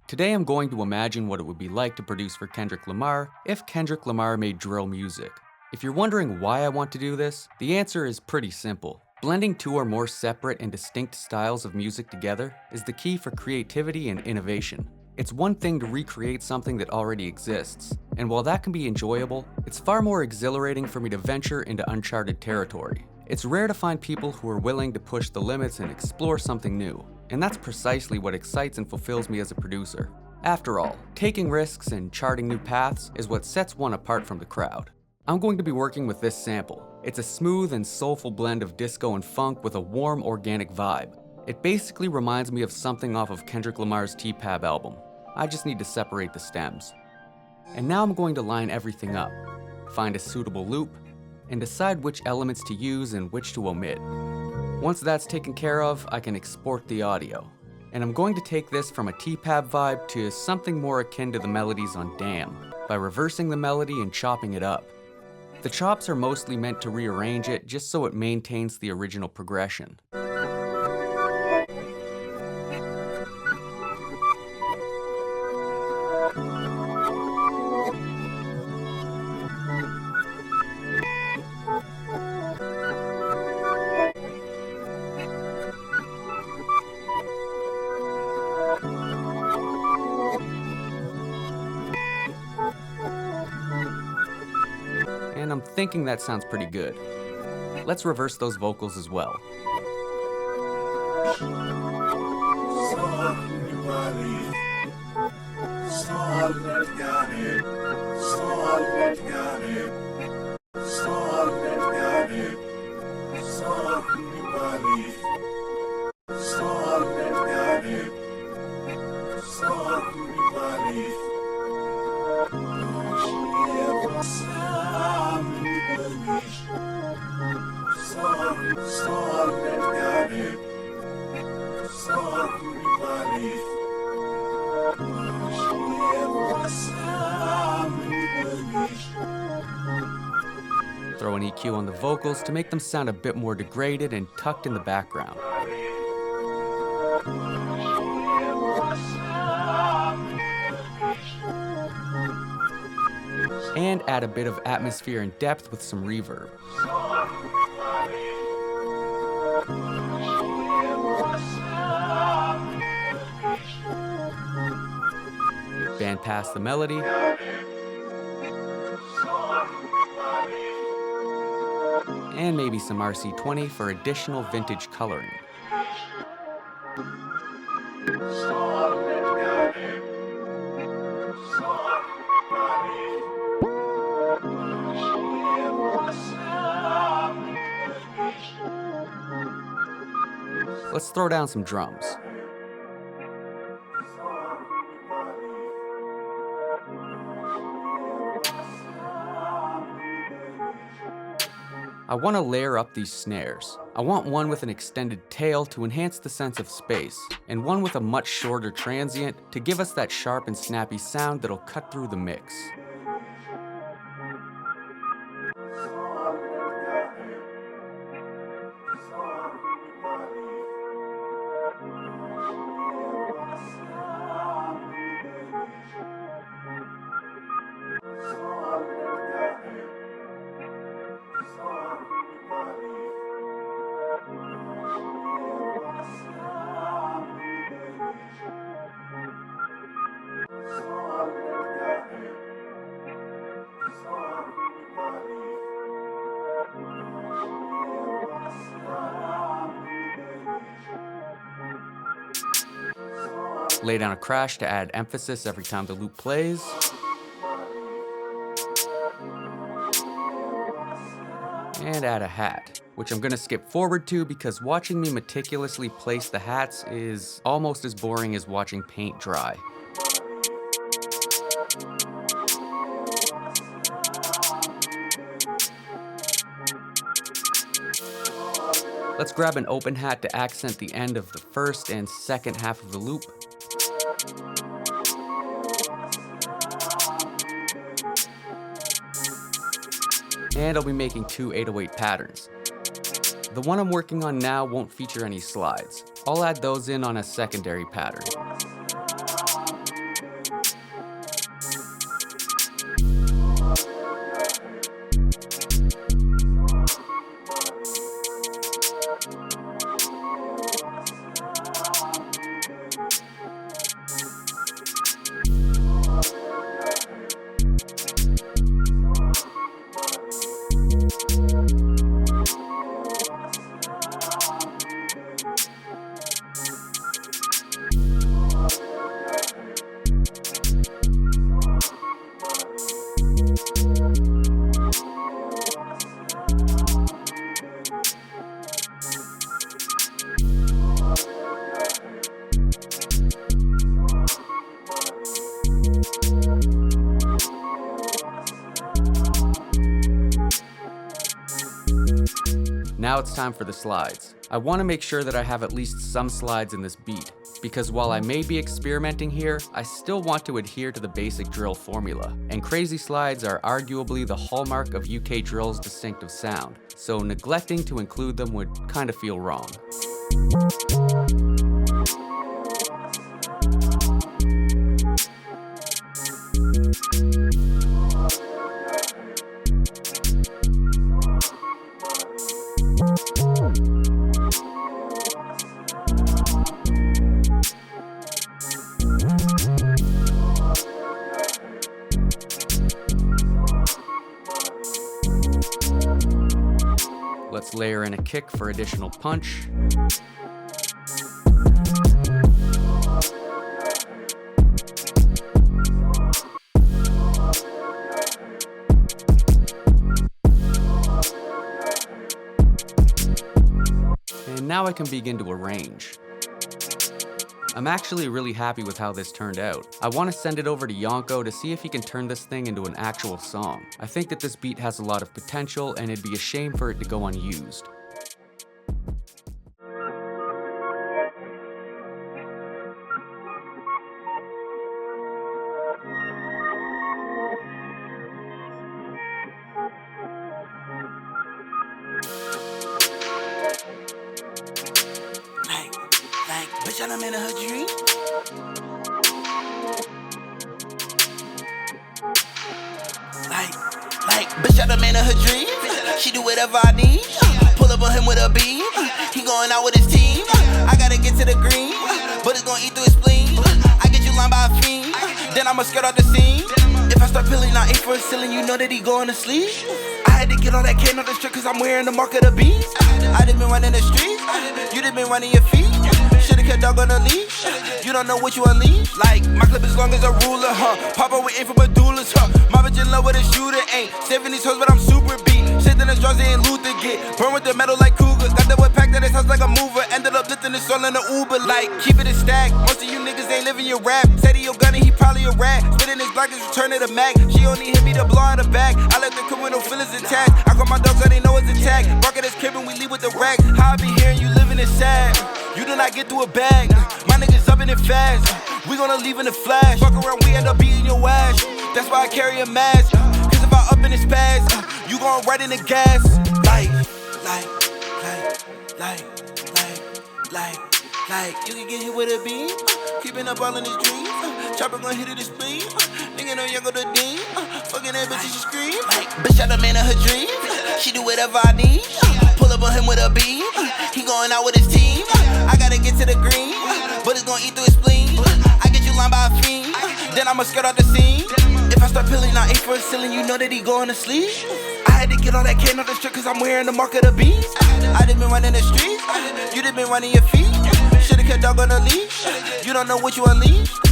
Today I'm going to imagine what it would be like to produce for Kendrick Lamar if Kendrick Lamar made drill music. If you're wondering why I want to do this, the answer is pretty simple. Blending two or more separate and distinct styles of music together is the key for creativity and innovation. It's one thing to recreate something that already exists, and while that can be enjoyable, it's far more exhilarating for me to venture into uncharted territory. It's rare to find people who are willing to push the limits and explore something new, and that's precisely what excites and fulfills me as a producer. After all, taking risks and charting new paths is what sets one apart from the crowd. I'm going to be working with this sample. It's a smooth and soulful blend of disco and funk with a warm, organic vibe. It basically reminds me of something off of Kendrick Lamar's T-Pab album. I just need to separate the stems. And now I'm going to line everything up, find a suitable loop, and decide which elements to use and which to omit. Once that's taken care of, I can export the audio. And I'm going to take this from a T-Pab vibe to something more akin to the melodies on Damn, by reversing the melody and chopping it up. The chops are mostly meant to rearrange it just so it maintains the original progression. And I'm thinking that sounds pretty good. Let's reverse those vocals as well. Throw an EQ on the vocals to make them sound a bit more degraded and tucked in the background. And add a bit of atmosphere and depth with some reverb. Band past the melody. And maybe some RC20 for additional vintage coloring. Let's throw down some drums. I want to layer up these snares. I want one with an extended tail to enhance the sense of space, and one with a much shorter transient to give us that sharp and snappy sound that'll cut through the mix. Lay down a crash to add emphasis every time the loop plays. And add a hat, which I'm gonna skip forward to because watching me meticulously place the hats is almost as boring as watching paint dry. Let's grab an open hat to accent the end of the first and second half of the loop. And I'll be making two 808 patterns. The one I'm working on now won't feature any slides. I'll add those in on a secondary pattern. now it's time for the slides. I want to make sure that I have at least some slides in this beat, because while I may be experimenting here, I still want to adhere to the basic drill formula. And crazy slides are arguably the hallmark of UK drill's distinctive sound, so neglecting to include them would kind of feel wrong. Let's layer in a kick for additional punch. And now I can begin to arrange. I'm actually really happy with how this turned out. I want to send it over to Yonko to see if he can turn this thing into an actual song. I think that this beat has a lot of potential and it'd be a shame for it to go unused. Bitch, I'm in her dream. Bitch, I'm in her dream. She do whatever I need. Pull up on him with a beam. He going out with his team. I gotta get to the green, but it's gonna eat through his spleen. I get you lined by a fiend, then I'ma skirt out the scene. If I start peeling out ain't for a ceiling, you know that he going to sleep. I had to get all that cane on the strip cause I'm wearing the mark of the beast. I done been running the streets, you done been running your feet. Should've kept dog on the leash, you don't know what you unleash. Like, my clip is long as a ruler, huh? Papa, we aim for Medulla's, huh? My bitch in love with a shooter, ain't saving these hoes, but I'm super beat. Shit in the straws, ain't Luther get burn with the metal like Cougar. Got that wet pack that it sounds like a mover. Ended up lifting this all in the Uber. Like, keep it a stack. Most of you niggas ain't living your rap. Said he your gunner, he probably a rat. Spitting his block is returning to Mac. She only hit me to blow out the back. I let the come with no feelings intact. I call my dogs so they know it's attack. Bark at this crib and we leave with the rack. How I be hearing you living is sad. You do not get through a bag. My niggas upping it fast. We gonna leave in a flash. Fuck around, we end up beating your ass. That's why I carry a mask. Cause if I up in this pass, you gon' right in the gas. Like, you can get hit with a beam. Keeping up all in his dreams. Chopper gon' hit it his spleen. Nigga know Yonko the Dean. Fucking that bitch, she scream. Bitch, I done made her dream. She do whatever I need. Pull up on him with a beam. He going out with his team. I gotta get to the green, but it's gon' eat through his spleen. I get you lined by a fiend, then I'ma skirt out the scene. If I start peeling out ain't for a ceiling, you know that he going to sleep. I had to get all that cane on the strip cause I'm wearing the mark of the beast. I done been running the streets, you done been running your feet. Should've kept dog on the leash, you don't know what you unleashed.